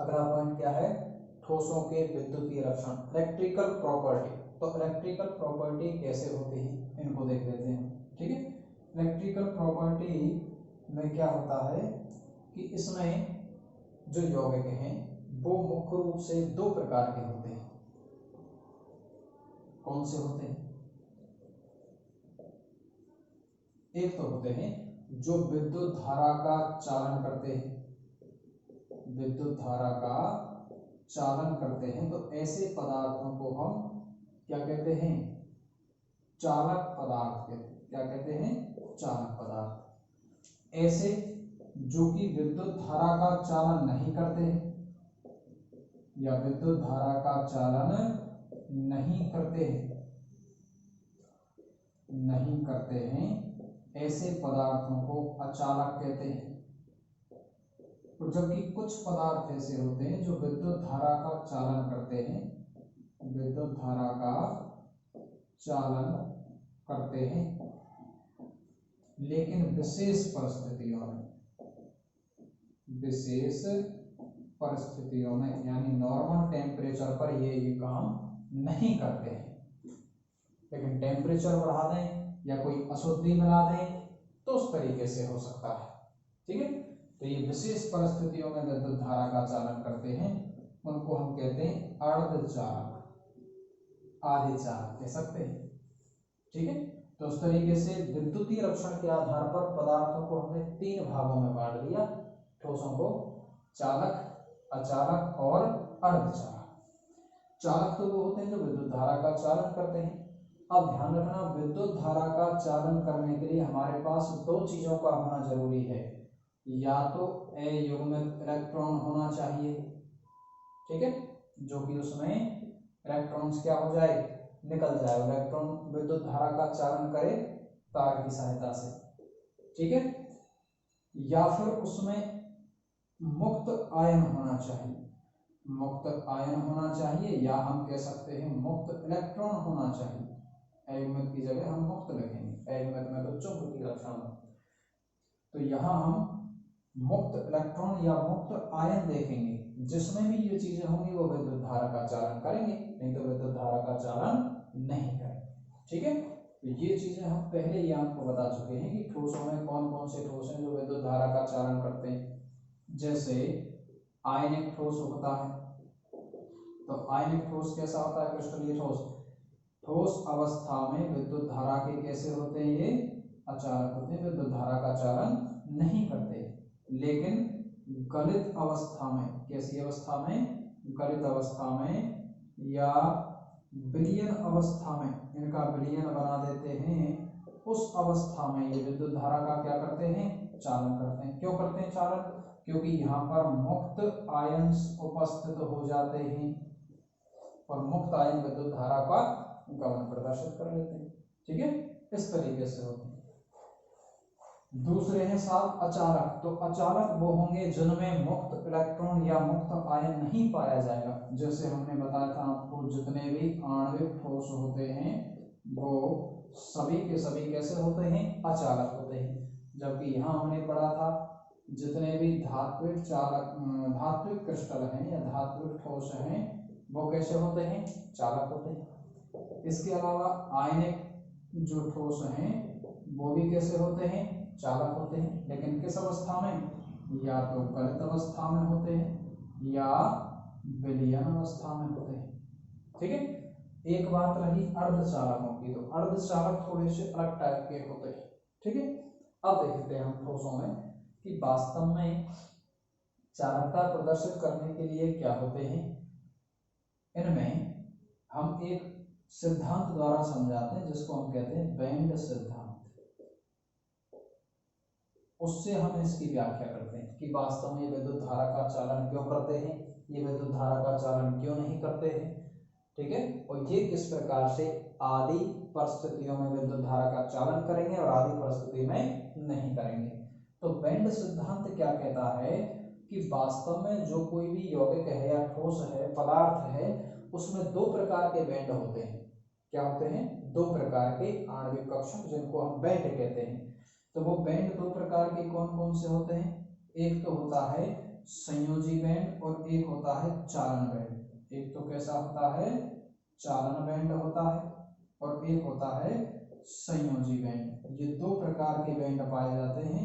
अगला पॉइंट क्या है, ठोसों के विद्युतीय लक्षण, इलेक्ट्रिकल प्रॉपर्टी। तो इलेक्ट्रिकल प्रॉपर्टी कैसे होती है इनको देख लेते हैं। ठीक है, इलेक्ट्रिकल प्रॉपर्टी में क्या होता है कि इसमें जो यौगिक हैं वो मुख्य रूप से दो प्रकार के होते हैं। कौन से होते हैं? एक तो होते हैं जो विद्युत धारा का चालन करते हैं, विद्युत धारा का चालन करते हैं, तो ऐसे पदार्थों को हम क्या कहते हैं? चालक पदार्थ कहते हैं। क्या कहते हैं? चालक पदार्थ। ऐसे जो कि विद्युत धारा का चालन नहीं करते हैं या विद्युत धारा का चालन नहीं करते हैं, ऐसे पदार्थों को अचालक कहते हैं। और जबकि कुछ पदार्थ ऐसे होते हैं जो विद्युत धारा का चालन करते हैं, विद्युत धारा का चालन करते हैं, लेकिन विशेष परिस्थितियों में यानी नॉर्मल टेम्परेचर पर ये काम नहीं करते हैं। लेकिन टेम्परेचर बढ़ा दें या कोई अशुद्धि मिला दें तो उस तरीके से हो सकता है। ठीक है, तो ये विशेष परिस्थितियों में विद्युत धारा का चालन करते हैं, उनको हम कहते हैं अर्धचालक, आधे चालक कह सकते हैं। ठीक है, तो उस तरीके से विद्युतीय लक्षण के आधार पर पदार्थों को हमने तीन भागों में बांट दिया, ठोसों को चालक, अचालक और अर्धचालक। चालक तो वो होते हैं जो विद्युत धारा का चालन करते हैं। अब ध्यान रखना, विद्युत धारा का चालन करने के लिए हमारे पास दो चीजों का होना जरूरी है, या तो अयुग्मित इलेक्ट्रॉन होना चाहिए, ठीक है, जो कि उसमें इलेक्ट्रॉन्स क्या हो जाए, निकल जाए, इलेक्ट्रॉन विद्युत धारा का चालन करे तार की सहायता से, ठीक है, या फिर उसमें मुक्त आयन होना चाहिए, मुक्त आयन होना चाहिए, या हम कह सकते हैं मुक्त इलेक्ट्रॉन होना चाहिए। अयुग्मित की जगह हम मुक्त लिखेंगे, अयुग्मित में तो चुंबकीय लक्षण। तो यहाँ हम मुक्त इलेक्ट्रॉन या मुक्त आयन देखेंगे, जिसमें भी ये चीजें होंगी वो विद्युत धारा का चालन करेंगे, नहीं तो विद्युत धारा का चालन नहीं करेंगे। ठीक है, तो ये चीजें हम पहले ही आपको बता चुके हैं कि ठोसों में कौन कौन से ठोस हैं जो विद्युत धारा का चालन करते हैं। जैसे आयनिक ठोस होता है, तो आयनिक ठोस कैसा होता है? क्रिस्टलीय ठोस। ठोस अवस्था में विद्युत धारा के कैसे होते हैं? ये अचालक होते हैं, विद्युत धारा का चालन नहीं करते। लेकिन गलित अवस्था में, कैसी अवस्था में? गलित अवस्था में या विलयन अवस्था में, इनका विलयन बना देते हैं, उस अवस्था में ये विद्युत धारा का क्या करते हैं? चालन करते हैं। क्यों करते हैं चालन? क्योंकि यहाँ पर मुक्त आयन्स उपस्थित हो जाते हैं और मुक्त आयन विद्युत धारा का गमन प्रदर्शित कर लेते हैं। ठीक है, इस तरीके से होते हैं। दूसरे हैं साथ अचालक। तो अचालक वो होंगे जिनमें मुक्त इलेक्ट्रॉन या मुक्त आयन नहीं पाया जाएगा। जैसे हमने बताया था आपको, जितने भी आणविक ठोस होते हैं वो सभी के सभी कैसे होते हैं? अचालक होते हैं। जबकि यहाँ हमने पढ़ा था जितने भी धात्विक चालक, धात्विक क्रिस्टल हैं या धात्विक ठोस हैं वो कैसे होते हैं? चालक होते हैं। इसके अलावा आयनिक जो ठोस हैं वो भी कैसे होते हैं? चालक होते हैं। लेकिन किस अवस्था में? या तो गलित अवस्था में होते हैं या विलयन अवस्था में होते हैं। ठीक है, एक बात रही अर्धचालकों की, तो अर्धचालक थोड़े से अलग टाइप के होते हैं। ठीक है, अब देखते हैं हम ठोसों में कि वास्तव में चालकता प्रदर्शित करने के लिए क्या होते हैं। इनमें हम एक सिद्धांत द्वारा समझाते हैं जिसको हम कहते हैं बैंड सिद्धांत। उससे हम इसकी व्याख्या करते हैं कि वास्तव में विद्युत धारा का चालन क्यों करते हैं, ये विद्युत धारा का चालन क्यों नहीं करते हैं। ठीक है, और ये किस प्रकार से आदि परिस्थितियों में विद्युत धारा का चालन करेंगे और आदि परिस्थिति में नहीं करेंगे। तो बैंड सिद्धांत क्या कहता है कि वास्तव में जो कोई भी यौगिक है या ठोस है, पदार्थ है, उसमें दो प्रकार के बैंड होते हैं। क्या होते हैं? दो प्रकार के आणविक कक्षक, जिनको हम बैंड कहते हैं। तो वो बैंड दो प्रकार के कौन कौन से होते हैं? एक तो होता है संयोजी बैंड और एक होता है चालन बैंड। एक तो कैसा होता है, चालन बैंड होता है, और एक होता है संयोजी बैंड। ये दो प्रकार के बैंड पाए जाते हैं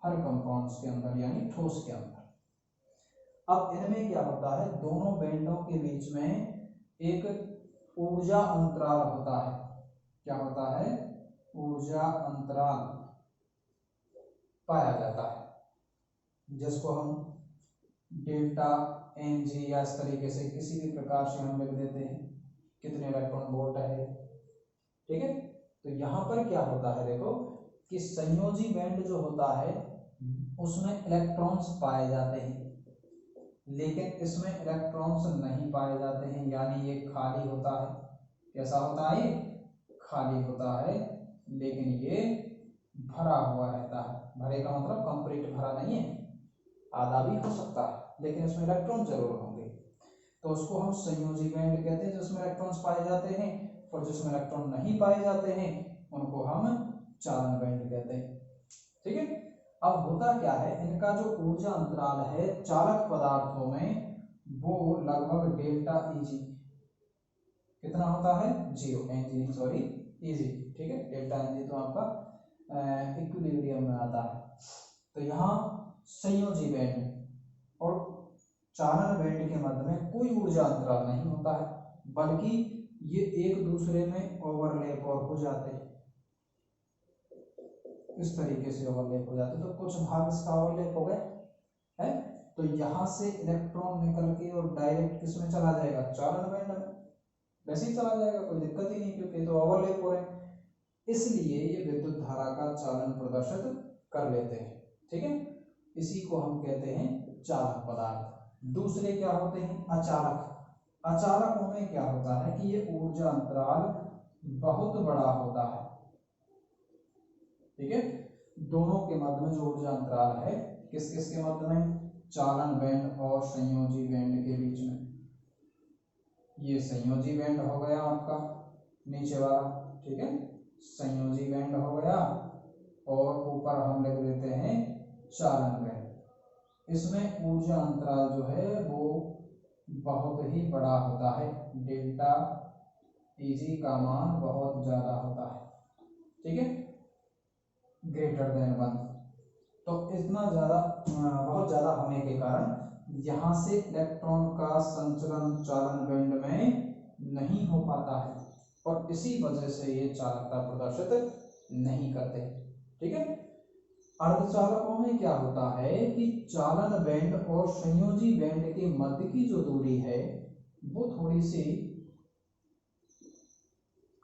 हर कंपाउंड्स के अंदर, यानी ठोस के अंदर। अब इनमें क्या होता है, दोनों बैंडों के बीच में एक ऊर्जा अंतराल होता है। क्या होता है, ऊर्जा अंतराल पाया जाता है, जिसको हम डेल्टा एन जी या इस तरीके से किसी भी प्रकार से हम लिख देते हैं, कितने इलेक्ट्रॉन वोल्ट है। ठीक है, तो यहाँ पर क्या होता है, देखो कि संयोजी बैंड जो होता है उसमें इलेक्ट्रॉन्स पाए जाते हैं, लेकिन इसमें इलेक्ट्रॉन्स नहीं पाए जाते हैं, यानी ये खाली होता है। कैसा होता है, ये खाली होता है, लेकिन ये भरा हुआ रहता है। भरे का मतलब कंप्लीट भरा नहीं है, आधा भी हो सकता है, लेकिन इसमें इलेक्ट्रॉन जरूर होंगे। तो उसको हम संयोजी बैंड कहते हैं, जिसमें इलेक्ट्रॉन्स पाए जाते हैं, और जिसमें इलेक्ट्रॉन नहीं पाए जाते हैं उनको हम चालन बैंड कहते हैं। ठीक है, अब होता क्या है, इनका जो ऊर्जा अंतराल है चालक पदार्थों में वो लगभग डेल्टा ईजी कितना होता है, 0, एनजी सॉरी ईजी। ठीक है, डेल्टा एनजी तो आपका इक्विलिब्रियम में आता है। तो यहाँ संयोजी बैंड और चालन बैंड के मध्य में कोई ऊर्जा अंतराल नहीं होता है, बल्कि ये एक दूसरे में ओवरलैप और हो जाते हैं, इस तरीके से ओवरलैप हो जाते हैं। तो कुछ भाग इसका ओवरलैप हो गए है, तो यहाँ से इलेक्ट्रॉन निकल के और डायरेक्ट किस में चला जाएगा, चालन बैंड में, वैसे ही चला जाएगा, कोई दिक्कत ही नहीं, क्योंकि तो ओवरलैप हो रहे हैं। इसलिए ये विद्युत धारा का चालन प्रदर्शित कर लेते हैं। ठीक है, इसी को हम कहते हैं चालक पदार्थ। दूसरे क्या होते हैं, अचालक। अचालकों में क्या होता है कि ये ऊर्जा अंतराल बहुत बड़ा होता है। ठीक है, दोनों के मध्य में जो ऊर्जा अंतराल है, किस किस के मध्य में, चालन बैंड और संयोजी बैंड के बीच में। ये संयोजी बैंड हो गया आपका नीचे वाला, ठीक है, संयोजी बैंड हो गया, और ऊपर हम लिख देते हैं चालन बैंड। इसमें ऊर्जा अंतराल जो है वो बहुत ही बड़ा होता है, डेल्टा ईजी का मान बहुत ज्यादा होता है। ठीक है, ग्रेटर देन 1। तो इतना ज्यादा बहुत ज्यादा होने के कारण यहाँ से इलेक्ट्रॉन का संचलन चालन बैंड में नहीं हो पाता है, और इसी वजह से ये चालकता प्रदर्शित नहीं करते। ठीक है, अर्धचालकों में क्या होता है कि चालन बैंड और संयोजी बैंड के मध्य की जो दूरी है वो थोड़ी सी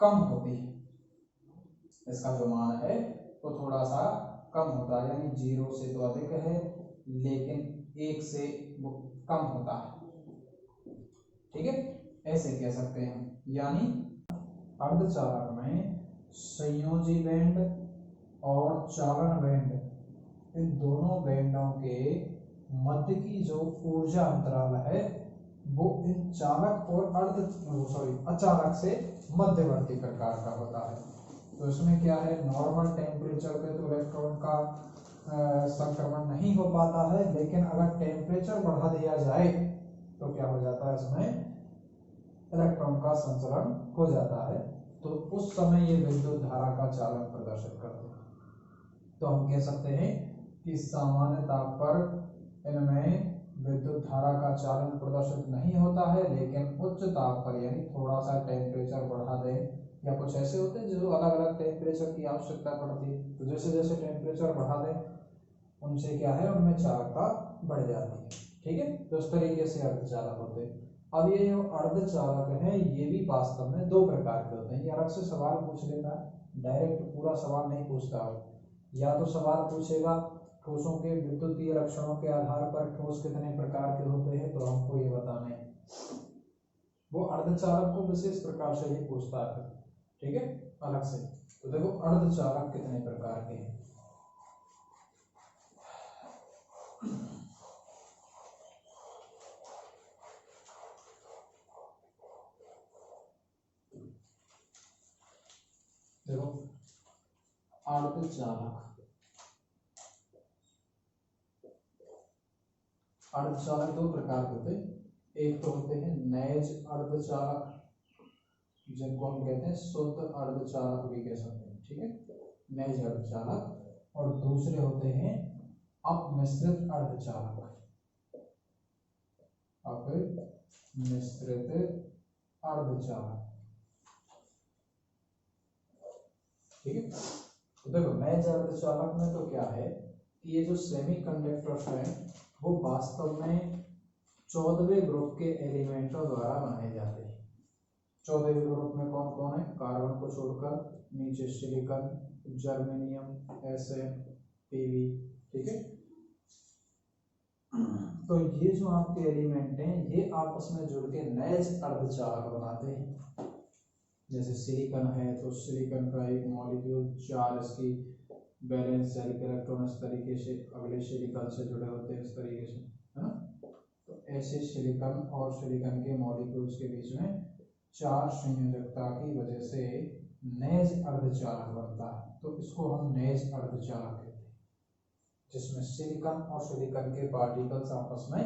कम होती है, इसका जो मान है वो थोड़ा सा कम होता है, यानी 0 से तो अधिक है, लेकिन 1 से वो कम होता है। ठीक है, ऐसे कह सकते हैं। यानी अर्धचालक में संयोजी बैंड और चालन बैंड, इन दोनों बैंडों के मध्य की जो ऊर्जा अंतराल है वो इन चालक और अचालक से मध्यवर्ती प्रकार का होता है। तो इसमें क्या है, नॉर्मल टेम्परेचर पे तो इलेक्ट्रॉन का संक्रमण नहीं हो पाता है, लेकिन अगर टेम्परेचर बढ़ा दिया जाए तो क्या हो जाता है, इसमें इलेक्ट्रॉन का संचरण हो जाता है। तो उस समय ये विद्युत धारा का चालन प्रदर्शित करते हैं। तो हम कह सकते हैं कि सामान्य ताप पर इनमें विद्युत धारा का चालन प्रदर्शित नहीं होता है, लेकिन उच्च ताप पर यानी थोड़ा सा टेम्परेचर बढ़ा दें, या कुछ ऐसे होते हैं जो अलग अलग टेम्परेचर की आवश्यकता पड़ती है, तो जैसे जैसे टेम्परेचर बढ़ा दें उनसे क्या है, उनमें चालकता बढ़ जाती है। ठीक है, तो इस तरीके से अर्धचालक होते हैं। अब ये जो अर्धचालक है ये भी वास्तव में दो प्रकार के होते हैं। ये अलग से सवाल पूछ लेता है, डायरेक्ट पूरा सवाल नहीं पूछता है। या तो सवाल पूछेगा ठोसों के विद्युतीय लक्षणों के आधार पर ठोस कितने प्रकार के होते हैं, तो हमको ये बताना है। वो अर्धचालक को विशेष प्रकार से ही पूछता है। ठीक है, अलग से। तो देखो अर्धचालक कितने प्रकार के हैं। देखो अर्धचालक, अर्धचालक दो प्रकार के होते हैं, एक तो होते हैं नैज अर्धचालक जिनको हम कहते हैं शुद्ध अर्धचालक भी कह सकते हैं, ठीक है, नैज अर्धचालक, और दूसरे होते हैं अपमिश्रित अर्धचालक, अपमिश्रित अर्धचालक, ठीक है। तो देखो नैज अर्धचालक में तो क्या है कि ये जो सेमीकंडक्टर्स हैं वो वास्तव में 14वें ग्रुप के एलिमेंटों द्वारा बनाए जाते हैं। 14वें ग्रुप में कौन कौन है, कार्बन को छोड़कर नीचे सिलिकॉन, जर्मेनियम, Sn, Pb, ठीक है। तो ये जो आपके एलिमेंट हैं ये आपस में जुड़ के नैज अर्धचालक बनाते हैं। जैसे सिलिकॉन है तो सिलिकॉन का एक मॉलिक्यूल 4 इसकी बैलेंस सेल इलेक्ट्रॉन इस तरीके से अगले सिलिकॉन से जुड़े होते हैं, इस तरीके से, है ना। तो ऐसे सिलिकॉन और सिलिकॉन के मॉलिक्यूल्स के बीच में 4 संयोजकता की वजह से नैज अर्धचालक बनता है। तो इसको हम नैज अर्धचालक कहते हैं, जिसमें सिलिकॉन और सिलिकॉन के पार्टिकल्स आपस में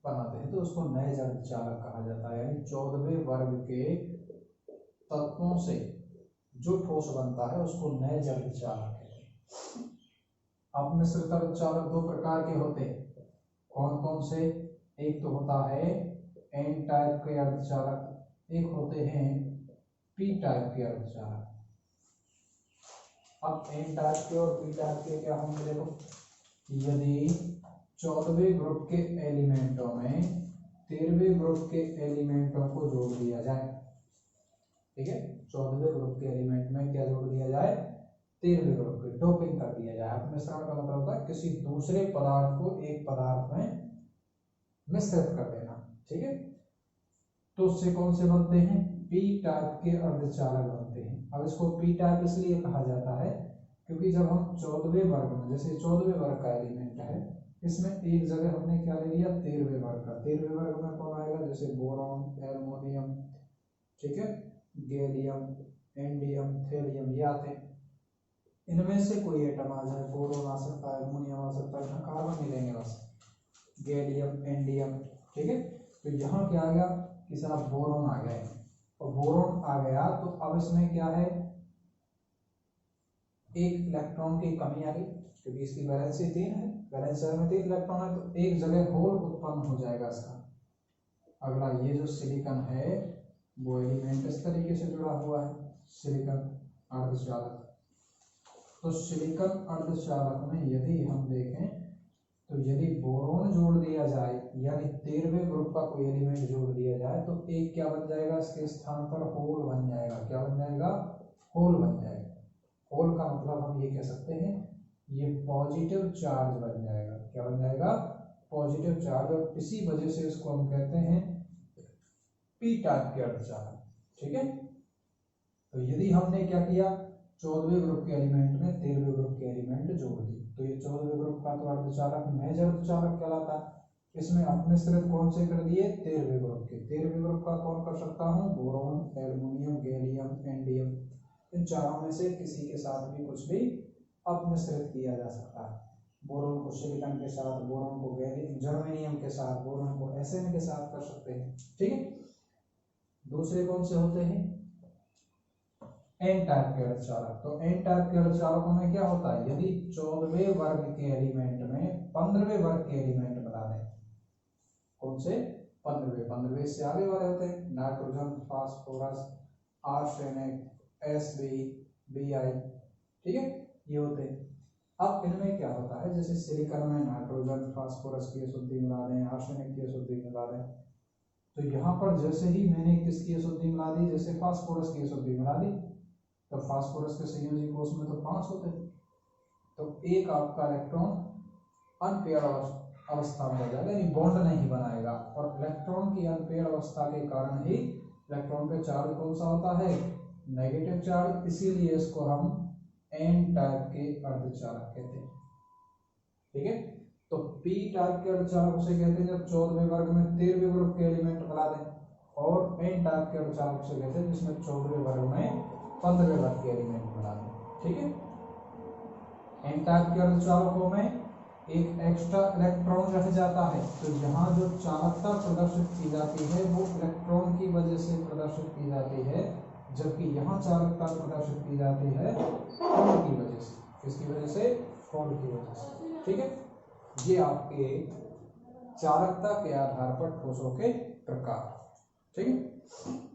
बनाते हैं, तो उसको नैज अर्धचालक कहा जाता है। यानी 14वें वर्ग के तत्वों से जो ठोस बनता है उसको नैज अर्धचालक कहते हैं। अपमिश्रित अर्धचालक दो प्रकार के होते हैं, कौन कौन से, एक तो होता है एन टाइप के अर्धचालक, एक होते हैं पी टाइप के अर्धचालक। अब एन टाइप के और पी टाइप के क्या होंगे, देखो यदि 14वें ग्रुप के एलिमेंटों में 13वें ग्रुप के एलिमेंटों को जोड़ दिया जाए, ठीक है, 14वें ग्रुप के एलिमेंट में क्या जोड़ दिया जाए, 13वें ग्रुप के, डोपिंग कर दिया जाए। अपमिश्रण का मतलब होता है किसी दूसरे पदार्थ को एक पदार्थ में मिश्रित कर देना, ठीक है। तो उससे कौन से बनते हैं, पी टाइप के अर्धचालक बनते हैं। अब इसको पी टाइप इसलिए कहा जाता है क्योंकि जब हम 14वें वर्ग में, जैसे 14वें वर्ग का एलिमेंट है, इसमें एक जगह हमने क्या ले लिया, 13वें वर्ग का। 13वें वर्ग में कौन आएगा, जैसे बोरॉन, एल्युमिनियम, ठीक है, गैलियम, इंडियम, थेलियम, ये आते हैं। इनमें से कोई एटम आ जाए, बोरोन आ सकता है, एल्युमिनियम आ सकता है, कार्बन मिलेंगे बस, गैलियम, इंडियम, ठीक है। तो यहाँ क्या आ गया कि साहब बोरोन आ गया है, और बोरोन आ गया तो अब इसमें क्या है, एक इलेक्ट्रॉन की कमी आ गई क्योंकि इसकी वैलेंसी 3 है, वैलेंस में 3 इलेक्ट्रॉन है, तो एक जगह होल उत्पन्न हो जाएगा इसका। अगला ये जो सिलिकॉन है वो एलिमेंट इस तरीके से जुड़ा हुआ है, सिलिकॉन अर्धचालक। तो सिलिकॉन अर्धचालक में यदि हम देखें तो यदि बोरोन जोड़ दिया जाए, यानी 13वें ग्रुप का कोई एलिमेंट जोड़ दिया जाए, तो एक क्या बन जाएगा, इसके स्थान पर होल बन जाएगा। क्या बन जाएगा, होल बन जाएगा। होल का मतलब हम ये कह सकते हैं ये पॉजिटिव चार्ज बन जाएगा। क्या बन जाएगा, पॉजिटिव चार्ज, और इसी वजह से इसको हम कहते हैं पी टाइप के अर्धचालक, ठीक है। तो यदि हमने क्या किया, 14वें ग्रुप के एलिमेंट में 13वें ग्रुप के एलिमेंट जोड़ दिए, तो ये 14वें ग्रुप का तो अर्धचालक नैज अर्धचालक कहलाता है। इसमें अपमिश्रित कौन से कर दिए, 13वें ग्रुप के। 13वें ग्रुप का कौन कर सकता हूँ, बोरोन, एल्युमिनियम, गैलियम, इंडियम, इन चारों में से किसी के साथ भी कुछ भी अपमिश्रित किया जा सकता है। बोरोन को सिलिकॉन के साथ, बोरोन को गैलियम, जर्मेनियम के साथ, बोरोन को Sn के साथ कर सकते हैं, ठीक है। दूसरे कौन से होते हैं, एन टाइप के अर्धचालक। तो एन टाइप के अर्धचालकों में क्या होता है, यदि 14वें वर्ग के एलिमेंट में 15वें वर्ग के एलिमेंट बना दें, कौन से, 15वें से आगे वाले होते हैं, nitrogen, phosphorus, arsenic, Sb, Bi, ठीक है, ये होते हैं। अब इनमें क्या होता है, जैसे सिलिकॉन में नाइट्रोजन, फास्फोरस की अशुद्धि मिला दें, आर्सेनिक की अशुद्धि मिला दें, तो यहाँ पर जैसे ही मैंने किसकी अशुद्धि मिला दी, जैसे फास्फोरस की अशुद्धि मिला दी, तो फास्फोरस के संयोजी कोष में तो 5 होते हैं, तो एक आपका इलेक्ट्रॉन अनपेयर्ड अवस्था में हो जाएगा, यानी बॉन्ड नहीं बनाएगा, और इलेक्ट्रॉन की अनपेयर्ड अवस्था के कारण ही इलेक्ट्रॉन पे चार्ज कौन सा होता है, नेगेटिव चार्ज, इसीलिए इसको हम एन टाइप के अर्धचालक कहते हैं, ठीक है। तो पी टाइप के अर्धचालक उसे कहते हैं जब 14वें वर्ग में 13वें ग्रुप के एलिमेंट मिला दें, और एन टाइप के अर्धचालक उसे कहते हैं जिसमें 14वें वर्ग में 15वें वर्ग के एलिमेंट मिला दें, ठीक है। एन टाइप के अर्धचालकों में एक एक्स्ट्रा इलेक्ट्रॉन रह जाता है, तो यहाँ जो चालकता प्रदर्शित की जाती है वो इलेक्ट्रॉन की वजह से प्रदर्शित की जाती है, जबकि यहाँ चालकता प्रदर्शित की जाती है कोण की वजह से। किसकी वजह से? कोण की वजह से। ठीक है, ये आपके चालकता के आधार पर ठोसों के प्रकार। ठीक है।